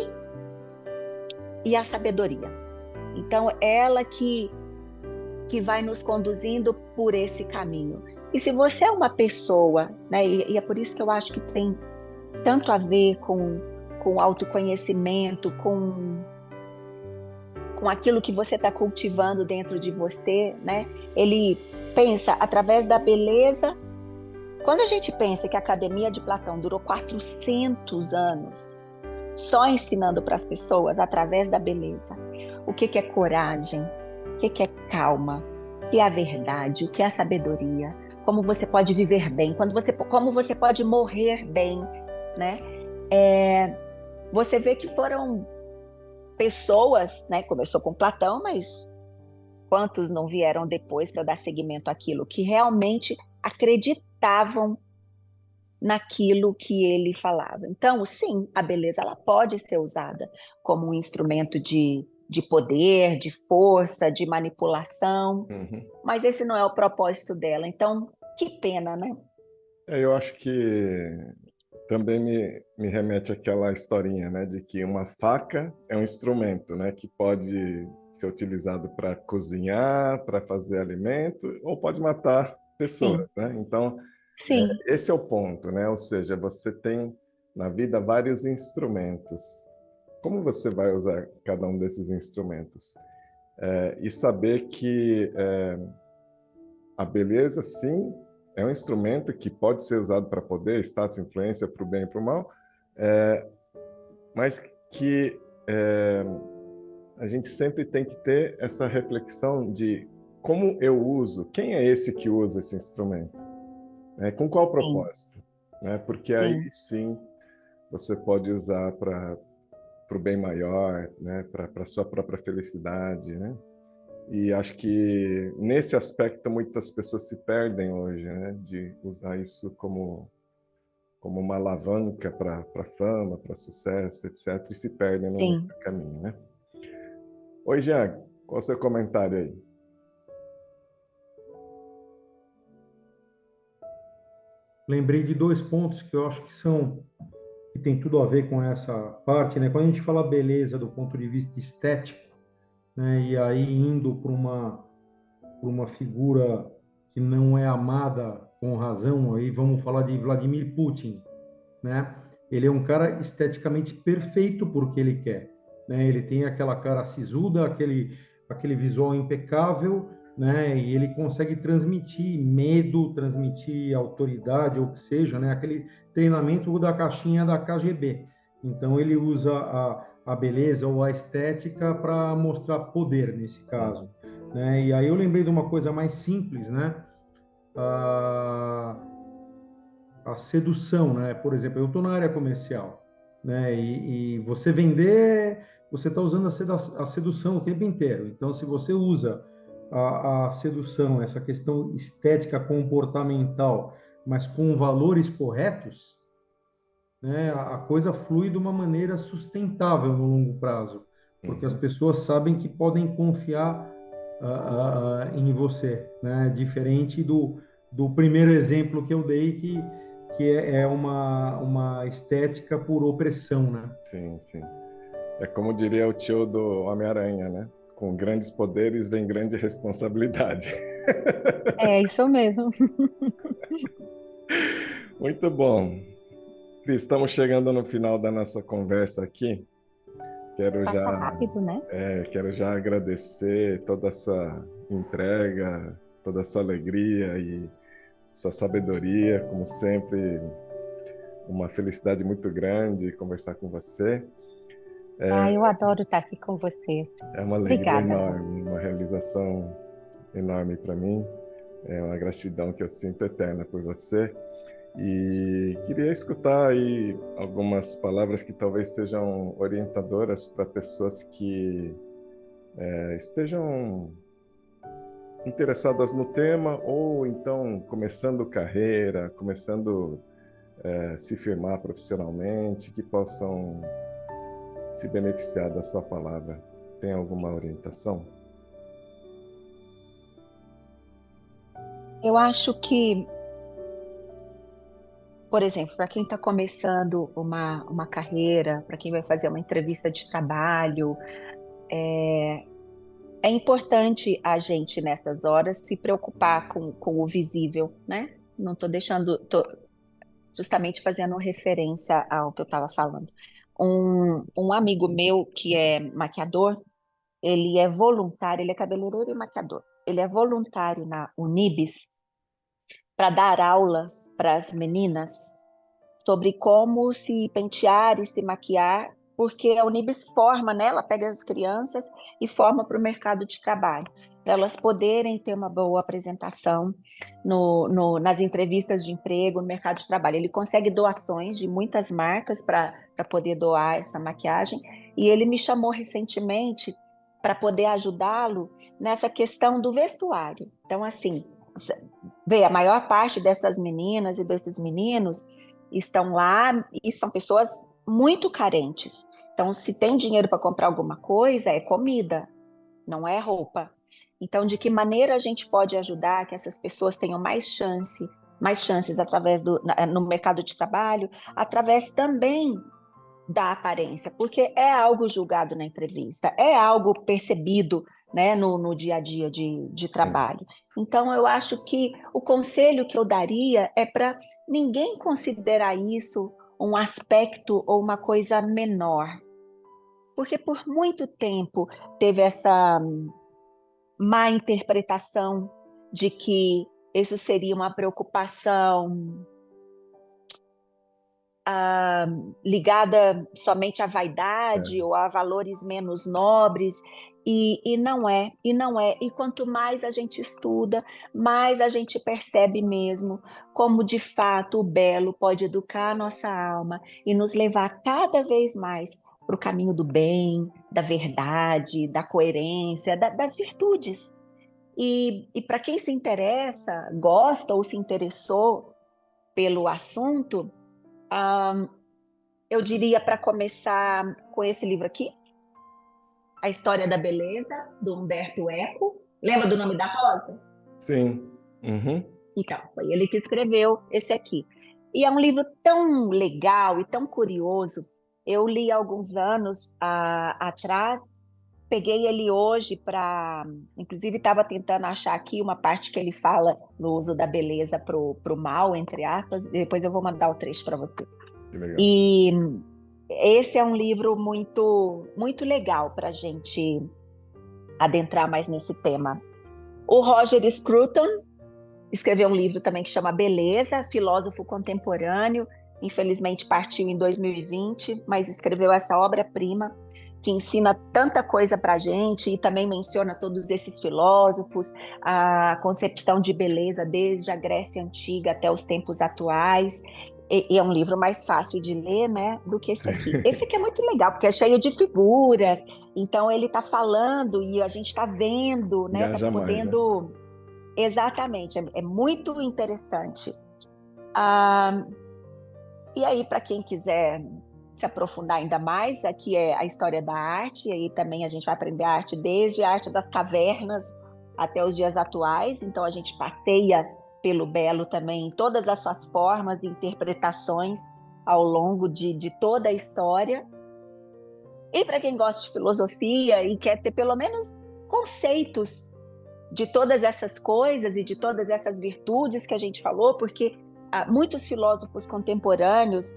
Speaker 2: e à sabedoria. Então, ela que vai nos conduzindo por esse caminho. E se você é uma pessoa, né, e é por isso que eu acho que tem tanto a ver com autoconhecimento, com aquilo que você está cultivando dentro de você, né? Ele pensa através da beleza. Quando a gente pensa que a Academia de Platão durou 400 anos, só ensinando para as pessoas através da beleza o que é coragem, o que é calma, o que é a verdade, o que é a sabedoria, como você pode viver bem, como você pode morrer bem, né? Você vê que foram pessoas, né? Começou com Platão, mas quantos não vieram depois para dar seguimento àquilo, que realmente acreditavam naquilo que ele falava. Então, sim, a beleza ela pode ser usada como um instrumento de poder, de força, de manipulação,
Speaker 1: Uhum.
Speaker 2: mas esse não é o propósito dela. Então, que pena, né?
Speaker 1: Eu acho que também me remete àquela historinha, né, de que uma faca é um instrumento, né, que pode ser utilizado para cozinhar, para fazer alimento, ou pode matar
Speaker 2: Sim,
Speaker 1: pessoas, né? Então,
Speaker 2: sim,
Speaker 1: esse é o ponto, né? Ou seja, você tem na vida vários instrumentos. Como você vai usar cada um desses instrumentos? E saber que a beleza, sim, é um instrumento que pode ser usado para poder, status, influência, para o bem e para o mal, é, mas que a gente sempre tem que ter essa reflexão de como eu uso, quem é esse que usa esse instrumento? Com qual
Speaker 2: sim,
Speaker 1: propósito? Né? Porque aí
Speaker 2: sim,
Speaker 1: sim você pode usar para o bem maior, né? Para a sua própria felicidade, né? E acho que nesse aspecto muitas pessoas se perdem hoje, né? De usar isso como uma alavanca para fama, para sucesso, etc. E se perdem no meio
Speaker 2: sim.
Speaker 1: do caminho, né? Oi, Jean, qual o seu comentário aí?
Speaker 3: Lembrei de dois pontos que eu acho que tem tudo a ver com essa parte, né? Quando a gente fala beleza do ponto de vista estético, né? E aí indo para uma figura que não é amada com razão, aí vamos falar de Vladimir Putin, né? Ele é um cara esteticamente perfeito porque ele quer, né? Ele tem aquela cara sisuda, aquele visual impecável, né? E ele consegue transmitir medo, transmitir autoridade, ou o que seja, né? Aquele treinamento da caixinha da KGB. Então ele usa a beleza ou a estética para mostrar poder nesse caso, né? E aí eu lembrei de uma coisa mais simples, né? Ah, a sedução, né? Por exemplo, eu estou na área comercial, né? E você vender, você está usando a sedução o tempo inteiro. Então, se você usa a sedução, essa questão estética comportamental, mas com valores corretos, né? A coisa flui de uma maneira sustentável no longo prazo, porque as
Speaker 1: Uhum.
Speaker 3: pessoas sabem que podem confiar em você, né? Diferente do primeiro exemplo que eu dei, que é uma estética por opressão, né?
Speaker 1: Sim, sim. É como diria o tio do Homem-Aranha, né? Com grandes poderes vem grande responsabilidade.
Speaker 2: É isso mesmo.
Speaker 1: Muito bom. Cris, estamos chegando no final da nossa conversa aqui. Quero
Speaker 2: Passa
Speaker 1: já,
Speaker 2: rápido, né?
Speaker 1: quero já agradecer toda a sua entrega, toda a sua alegria e sua sabedoria. Como sempre, uma felicidade muito grande conversar com você.
Speaker 2: Ah, eu adoro estar aqui com vocês.
Speaker 1: É uma alegria
Speaker 2: Obrigada.
Speaker 1: enorme, uma realização enorme para mim. É uma gratidão que eu sinto eterna por você. E queria escutar aí algumas palavras que talvez sejam orientadoras para pessoas que estejam interessadas no tema ou então começando carreira, começando a se firmar profissionalmente, que possam se beneficiar da sua palavra. Tem alguma orientação?
Speaker 2: Eu acho que, por exemplo, para quem está começando uma carreira, para quem vai fazer uma entrevista de trabalho, é importante a gente, nessas horas, se preocupar com o visível, né? Não estou deixando, tô justamente fazendo referência ao que eu estava falando. Um amigo meu que é maquiador, ele é voluntário, ele é cabeleireiro e maquiador. Ele é voluntário na Unibis para dar aulas para as meninas sobre como se pentear e se maquiar, porque a Unibis forma, né? Ela pega as crianças e forma para o mercado de trabalho, para elas poderem ter uma boa apresentação nas entrevistas de emprego, no mercado de trabalho. Ele consegue doações de muitas marcas para poder doar essa maquiagem, e ele me chamou recentemente para poder ajudá-lo nessa questão do vestuário. Então, assim, vê, a maior parte dessas meninas e desses meninos estão lá e são pessoas muito carentes. Então, se tem dinheiro para comprar alguma coisa, é comida, não é roupa. Então, de que maneira a gente pode ajudar que essas pessoas tenham mais chances através no mercado de trabalho, através também da aparência, porque é algo julgado na entrevista, é algo percebido, né, no dia a dia de trabalho. Então, eu acho que o conselho que eu daria é para ninguém considerar isso um aspecto ou uma coisa menor, porque por muito tempo teve essa má interpretação de que isso seria uma preocupação ligada somente à vaidade ou a valores menos nobres, e não é, e não é. E quanto mais a gente estuda, mais a gente percebe mesmo como, de fato, o belo pode educar a nossa alma e nos levar cada vez mais para o caminho do bem, da verdade, da coerência, das virtudes. E para quem se interessa, gosta ou se interessou pelo assunto, eu diria para começar com esse livro aqui, A História da Beleza, do Humberto Eco. Lembra do nome da rosa?
Speaker 1: Sim. Uhum.
Speaker 2: Então, foi ele que escreveu esse aqui. E é um livro tão legal e tão curioso. Eu li há alguns anos atrás, peguei ele hoje para... Inclusive, estava tentando achar aqui uma parte que ele fala no uso da beleza para o mal, entre aspas. Depois eu vou mandar o trecho para você.
Speaker 1: Que legal.
Speaker 2: E esse é um livro muito, muito legal para a gente adentrar mais nesse tema. O Roger Scruton escreveu um livro também que chama Beleza, filósofo contemporâneo. Infelizmente partiu em 2020, mas escreveu essa obra-prima que ensina tanta coisa para a gente e também menciona todos esses filósofos, a concepção de beleza desde a Grécia Antiga até os tempos atuais. E é um livro mais fácil de ler, né, do que esse aqui. Esse aqui é muito legal, porque é cheio de figuras, então ele está falando e a gente está vendo, né, está podendo... Né? Exatamente, é muito interessante. E aí, para quem quiser se aprofundar ainda mais, aqui é a história da arte, e aí também a gente vai aprender a arte desde a arte das cavernas até os dias atuais, então a gente passeia pelo belo também, em todas as suas formas e interpretações ao longo de toda a história. E para quem gosta de filosofia e quer ter pelo menos conceitos de todas essas coisas e de todas essas virtudes que a gente falou, porque muitos filósofos contemporâneos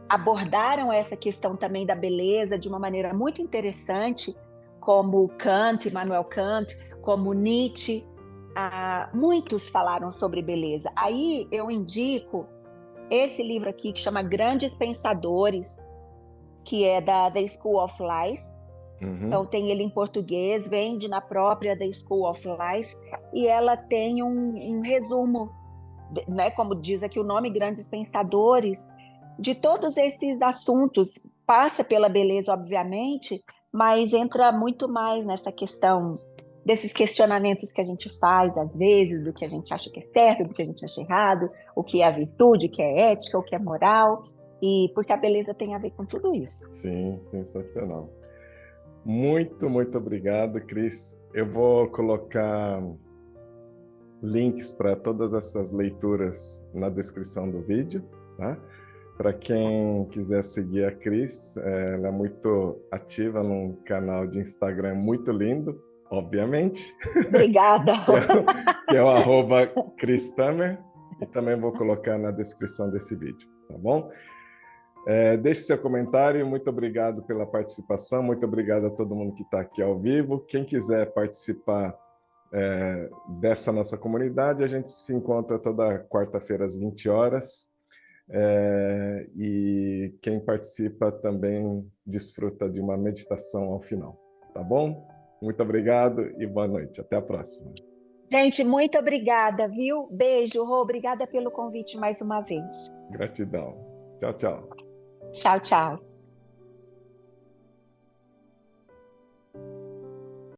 Speaker 2: abordaram essa questão também da beleza de uma maneira muito interessante, como Kant, Immanuel Kant, como Nietzsche. Muitos falaram sobre beleza. Aí eu indico esse livro aqui que chama Grandes Pensadores, que é da The School of Life.
Speaker 1: Uhum.
Speaker 2: Então tem ele em português, vende na própria The School of Life, e ela tem um resumo, né, como diz aqui o nome, Grandes Pensadores, de todos esses assuntos. Passa pela beleza, obviamente, mas entra muito mais nessa questão desses questionamentos que a gente faz, às vezes, do que a gente acha que é certo, do que a gente acha errado, o que é a virtude, o que é ética, o que é moral, e porque a beleza tem a ver com tudo isso.
Speaker 1: Sim, sensacional. Muito, muito obrigado, Cris. Eu vou colocar links para todas essas leituras na descrição do vídeo, tá? Para quem quiser seguir a Cris, ela é muito ativa num canal de Instagram muito lindo, obviamente.
Speaker 2: Obrigada.
Speaker 1: que é o @CrisTamer, e também vou colocar na descrição desse vídeo, tá bom? Deixe seu comentário, muito obrigado pela participação, muito obrigado a todo mundo que está aqui ao vivo. Quem quiser participar dessa nossa comunidade, a gente se encontra toda quarta-feira às 20 horas. E quem participa também desfruta de uma meditação ao final, tá bom? Muito obrigado e boa noite. Até a próxima.
Speaker 2: Gente, muito obrigada, viu? Beijo, Rô. Obrigada pelo convite mais uma vez.
Speaker 1: Gratidão. Tchau, tchau.
Speaker 2: Tchau, tchau.